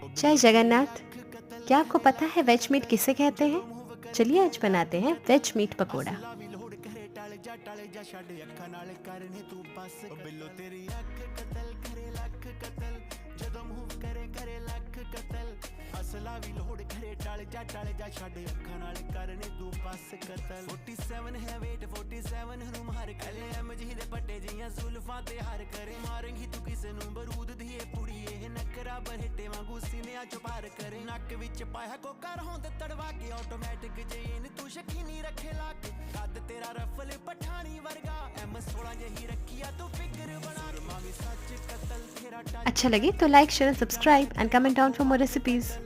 जय जगन्नाथ। क्या आपको पता है वेज मीट किसे कहते हैं? चलिए आज बनाते हैं वेज मीट पकोड़ा। अच्छा लगे तो like share subscribe and comment down for more recipes.